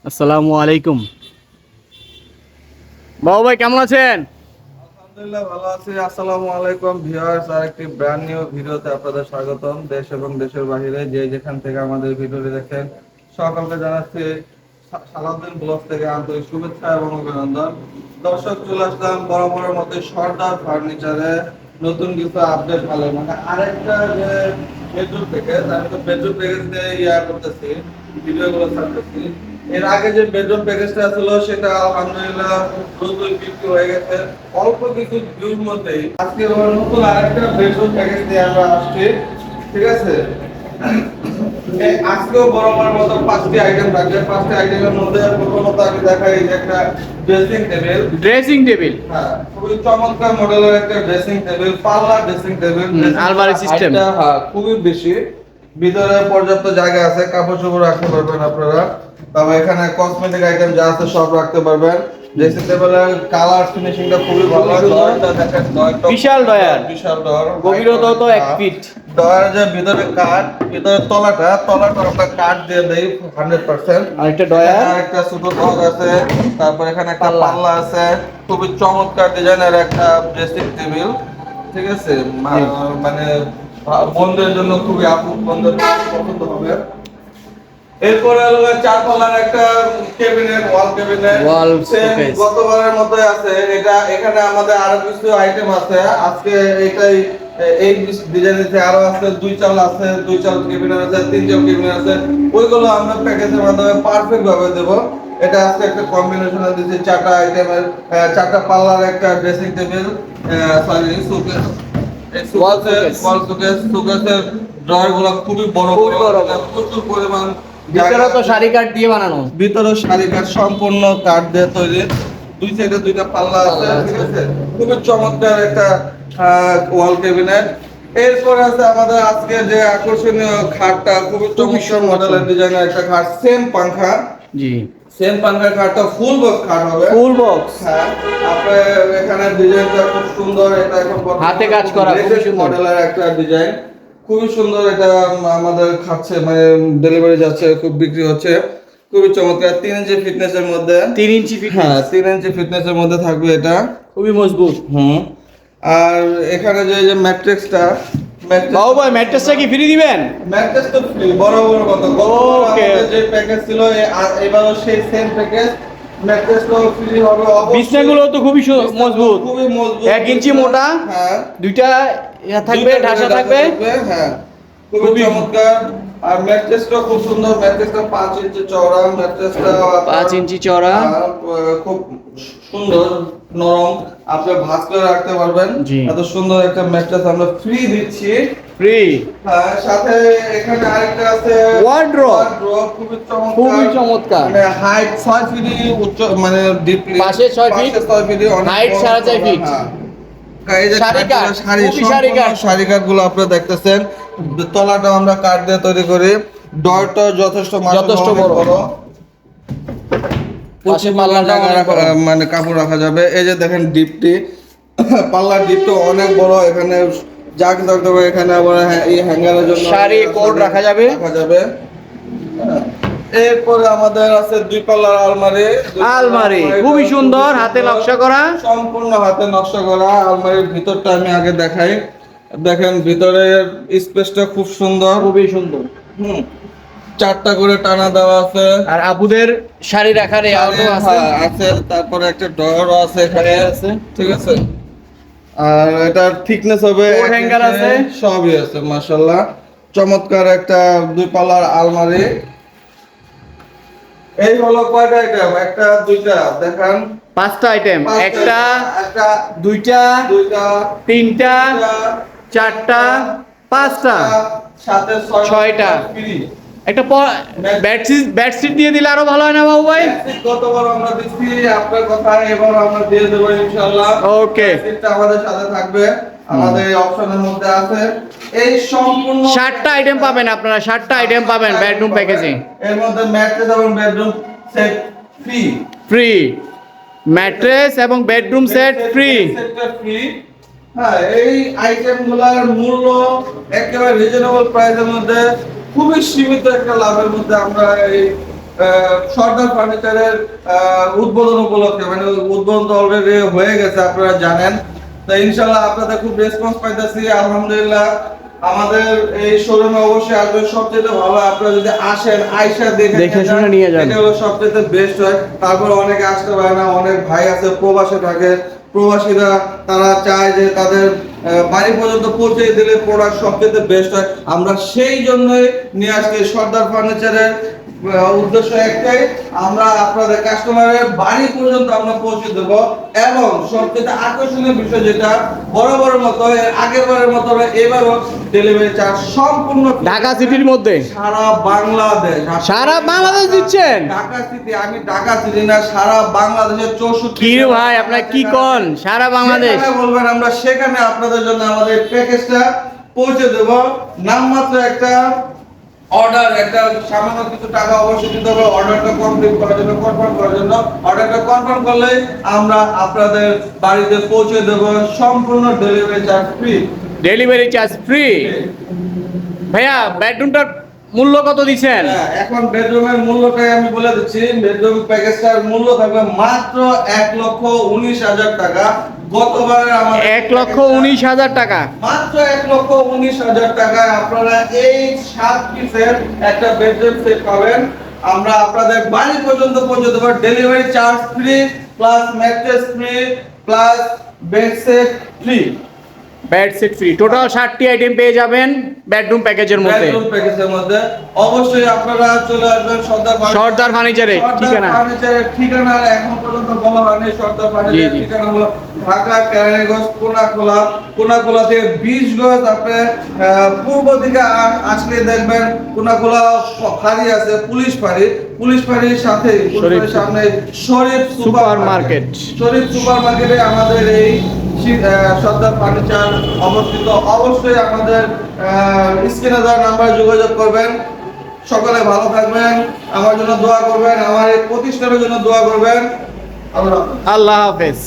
আসসালামু আলাইকুম। বাবু ভাই কেমন আছেন? আলহামদুলিল্লাহ ভালো আছি। আসসালামু আলাইকুম ভিউয়ার্স, আরেকটি ব্র্যান্ড নিউ ভিডিওতে আপনাদের স্বাগতম। দেশ এবং দেশের বাইরে যে যেখান থেকে আমাদের ভিডিওটি দেখেন সকলকে জানাচ্ছি সালাউদ্দিন ব্লগ থেকে আন্তরিক শুভেচ্ছা এবং অভিনন্দন। দর্শক, চলে আসলাম বরাবরের মতো সর্দার ফার্নিচারে নতুন কিছু আপডেট ভালো, মানে আরেকটা যে বেডরুম প্যাকেজ, আমি তো বেডরুম প্যাকেজ দিয়ে করতেছি, ভিডিওগুলো ছাড়তেছি। এর আগে যে বেডরুম প্যাকেজটা ছিল সেটা আলহামদুলিল্লাহ নতুন বিক্রি হয়ে গেছে অল্প কিছু ভিউর মধ্যেই। আজকে আবার নতুন আরেকটা বেডরুম প্যাকেজ নিয়ে আমরা আসছি, ঠিক আছে? আজকেও বরাবর মতো 5টি আইটেম থাকবে। 5টি আইটেমের মধ্যে প্রথমত আমি দেখাই যে একটা ড্রেসিং টেবিল। ড্রেসিং টেবিল, হ্যাঁ, খুবই চমৎকার মডেলের একটা ড্রেসিং টেবিল, পাল্লা ড্রেসিং টেবিল, আলমারি সিস্টেম। হ্যাঁ, খুবই বেশি। ভিতরে পর্যাপ্ত জায়গা আছে, কাপড় চোপড় রাখতে পারবেন আপনারা। তবে এখানে কসমেটিক আইটেম যা আছে সব রাখতে পারবেন। ড্রেসিং টেবিলের কালার ফিনিশিংটা খুবই ভালো। ডয়ারটা দেখেন, ডয়ারটা বিশাল ডয়ার, বিশাল ডয়ার, গভীরতা তো 1 ফিট। ডয়ার যে ভিতরে কাঠ, ভিতরে তলাটা আমরা কাঠ দিয়ে দেই 100%। আরেকটা ডয়ার, একটা ছোট ডয়ার আছে, তারপর এখানে একটা পাল্লা আছে। খুবই চমৎকার ডিজাইনের একটা ড্রেসিং টেবিল, ঠিক আছে? মানে বন্ধুদের জন্য খুবই বন্ধুদের পছন্দ হবে। এরপরে হলো 4 পাল্লার একটা ক্যাবিনেট, ওয়াল ক্যাবিনেট, ওয়াল সেম শোকেস। গতবারের মতো আছে। এটা এখানে আমাদের আরো কিছু আইটেম আছে আজকে। এটাই এই ডিজাইনে আরো আছে, 2 চাল আছে, 2 চাল ক্যাবিনেট আছে, 3 চাল ক্যাবিনেট আছে। ওইগুলো আমরা প্যাকেজের মাধ্যমে পারফেক্ট ভাবে দেব। এটা আজকে একটা কম্বিনেশন দিয়েছি 4টা আইটেমের, 4টা পাল্লার একটা ড্রেসিং টেবিল, সরি শোকেস। এই শোকেসের ড্রয়ারগুলো খুবই বড় বড়, প্রচুর পরিমাণ। ভিতরে তো শাড়ি কাঠ দিয়ে বানানো, ভিতরে শাড়ি কাঠ সম্পূর্ণ কাঠ দিয়ে তৈরি। দুই সাইডে 2টা পাল্লা আছে, ঠিক আছে? খুবই চমৎকার একটা ওয়াল ক্যাবিনেট। এরপরে আছে আমাদের আজকে যে আকর্ষণীয় খাটটা, খুবই চমৎকার মডেলের ডিজাইনের একটা খাট, সেম পাংখা। জি, সেম পাংখার খাটটা ফুল বক্স খাট হবে, ফুল বক্স। হ্যাঁ। আপনার এখানে ডিজাইনটা খুব সুন্দর। এটা এখন হাতে কাজ করা, খুবই সুন্দর মডেলের একটা ডিজাইন, খুবই সুন্দর। এটা আমাদের খাচ্ছে, মানে ডেলিভারি যাচ্ছে, খুব বিক্রি হচ্ছে। খুবই চমৎকার, 3 ইঞ্চি ফিটনেসের মধ্যে, 3 ইঞ্চি ফিট। হ্যাঁ 3 ইঞ্চি ফিটনেসের মধ্যে থাকবে এটা, খুবই মজবুত। আর এখানে যে ম্যাট্রিক্সটা, বাবু ভাই ম্যাট্রেসটা কি ফ্রি দিবেন? ম্যাট্রেস তো ফ্রি, বড় বড় কথা। ওকে, যে প্যাকেজ ছিল এবারও সেই সেম প্যাকেজ, ম্যাট্রেস তো ফ্রি হবে। বিছনাগুলো তো খুবই মজবুত, খুবই মজবুত, 1 ইঞ্চি মোটা, হ্যাঁ, 2টা থাকবে, ঢাসা থাকবে, হ্যাঁ, খুবই চমৎকার। আর ম্যাট্রেসটা খুব সুন্দর। ম্যাট্রেসটা 5 ইঞ্চি চওড়া, ম্যাট্রেসটা 5 ইঞ্চি চওড়া, খুব সুন্দর নরম, আপনি ভাঁজ করে রাখতে পারবেন। এত সুন্দর একটা ম্যাট্রেস আমরা ফ্রি দিচ্ছি, ফ্রি। হ্যাঁ। সাথে এখানে আরেকটা আছে ওয়ার্ড্রপ, খুবই চমৎকার। মানে হাইট 6 ফিট, উচ্চ মানে ডিপলি পাশে 6 ফিট, হাইট 4.5 ফিট। শাড়িকাঠগুলো আপনারা দেখতেছেন, তলাটা আমরা কাঠ দিয়ে তৈরি করি। ডরটা যথেষ্ট বড়। পাশে পাল্লাটা মানে কাপড় রাখা যাবে। এই যে দেখেন ডিপটি, পাল্লার ডিপটা অনেক বড়। এখানে জাগ রাখতে হবে, এখানে আবার এই হ্যাঙ্গারের জন্য শাড়ি কোট রাখা যাবে। এরপরে আমাদের আছে 2 পাল্লার আলমারি, খুবই সুন্দর, হাতে নকশা করা, সম্পূর্ণ হাতে নকশা করা। আলমারির ভিতরটা আমি আগে দেখাই। দেখেন ভিতরের স্পেসটা খুব সুন্দর, খুবই সুন্দর। 4টা করে টানা দেওয়া আছে, আর আপুদের শাড়ি রাখার আছে। তারপরে একটা ড্রয়ারও আছে এখানে, আছে, ঠিক আছে? আর এটার থিকনেস হবে, হ্যাঙ্গার আছে, সবই আছে। মাশাআল্লাহ, চমৎকার একটা 2 পাল্লার আলমারি। এই হলো কয়টা আইটেম? একটা, 2টা, দেখান। 5টা আইটেম, একটা, 2টা, 3টা, 4টা, 5টা, সাথে 6টা। ফ্রি। একটা বেডশিট দিয়ে দিলে আরো ভালো হয় না বাবু ভাই? গতবার আমরা দিচ্ছি, আপনার কথা, এবার আমরা দিয়ে দেবো ইনশাআল্লাহ। ওকে, বেডশিটটা আমাদের সাথে থাকবে, আমাদের এই অপশনের মধ্যে আছে। এই সম্পূর্ণ 60টা আইটেম পাবেন আপনারা, 60টা আইটেম পাবেন বেডরুম প্যাকেজে। এর মধ্যে ম্যাট্রেস এবং bedroom set free, free mattress এবং বেডরুম সেট ফ্রি। হ্যাঁ, এই আইটেমগুলোর মূল্য একেবারে রিজনেবল প্রাইসের মধ্যে, খুবই সীমিত একটা লাভের মধ্যে আমরা এই সর্দার ফার্নিচারের উদ্বোধন উপলক্ষে, মানে উদ্বোধন তো অলরেডি হয়ে গেছে আপনারা জানেন। তো ইনশাল্লাহ আপনাদের খুব রেসপন্স পাইতেছি, আলহামদুলিল্লাহ। আমাদের এই শোরুমে অবশ্যই আসবেন, সবচেয়ে ভালো আপনারা যদি আসেন আইসা দেখে শুনে নিয়ে যান। এটা হলো সবচেয়ে বেস্ট হয়। তারপর অনেকে আসতে পারে না, অনেক ভাই আছে প্রবাসে থাকে, প্রবাসীরা তারা চায় যে তাদের বাড়ি পর্যন্ত পৌঁছে দিলে প্রোডাক্ট সবচেয়ে বেস্ট হয়। আমরা সেই জন্যই নিয়ে আসছি সর্দার ফার্নিচারের উদ্দেশ্য একটাই, আমরা আপনাদের কাস্টমারের বাড়ি পর্যন্ত আমরা পৌঁছে দেব। এবং সবচেয়ে আকর্ষণীয় বিষয় যেটা, বরাবরের মতো আগের বারের মতো এবারও ডেলিভারি চার্জ সম্পূর্ণ ঢাকা সিটির মধ্যে সারা বাংলাদেশ। সারা বাংলাদেশ দিচ্ছেন? ঢাকা সিটি, আমি ঢাকা সিটি না, সারা বাংলাদেশের 64 কি রে ভাই, আপনার কি কোন সারা বাংলাদেশ? যেখানে বলবেন আমরা সেখানে আপনাদের জন্য আমাদের প্যাকেজটা পৌঁছে দেব। নামমাত্র একটা অর্ডার, একটা সামান্য কিছু টাকা অবশ্যই দিতে হবে অর্ডারটা কমপ্লিট করার জন্য, কনফার্ম করার জন্য। অর্ডারটা কনফার্ম করলে আমরা আপনাদের বাড়িতে পৌঁছে দেব, সম্পূর্ণ delivery charge free. Delivery charge free. ভাইয়া বেডরুমটার মূল্য কত দিচ্ছেন? এখন বেডরুমের মূল্যটাই আমি বলে দিচ্ছি। বেডরুম প্যাকেজটার মূল্য থাকবে মাত্র 1,19,000 টাকা। গতবার আমাদের 1,19,000 টাকা, মাত্র 1,19,000 টাকায় আপনারা এই 7 পিসের একটা বেডরুম সেট পাবেন। আমরা আপনাদের বাড়ি পর্যন্ত পৌঁছে দেবো, delivery charge free, plus mattress free, plus bed set free. Bed set free, total 60টি আইটেম পেয়ে যাবেন বেডরুম প্যাকেজের মধ্যে। বেডরুম প্যাকেজের মধ্যে অবশ্যই আপনারা চলে আসবেন সর্দার ফার্নিচারে। ঠিকানা? ফার্নিচারের ঠিকানা এখন পর্যন্ত বলা হয়নি। সর্দার ফার্নিচারের ঠিকানা হলো ঢাকা কেরানীগঞ্জ কোনাখোলা। কোনাখোলা থেকে 20 গজ আপনি পূর্ব দিকে আসলে দেখবেন কোনাখোলা ফাঁড়ি আছে, পুলিশ ফাঁড়ি। পুলিশ ফাঁড়ির সাথে সামনে শরীফ সুপার মার্কেট। শরীফ সুপার মার্কেটে আমাদের এই সর্দার ফার্নিচার অবস্থিত। অবশ্যই আমাদের স্ক্রিনে দেওয়া নাম্বারে যোগাযোগ করবেন। সকলে ভালো থাকবেন, আমার জন্য দোয়া করবেন, আমার এই প্রতিষ্ঠানের জন্য দোয়া করবেন। আল্লাহ হাফেজ।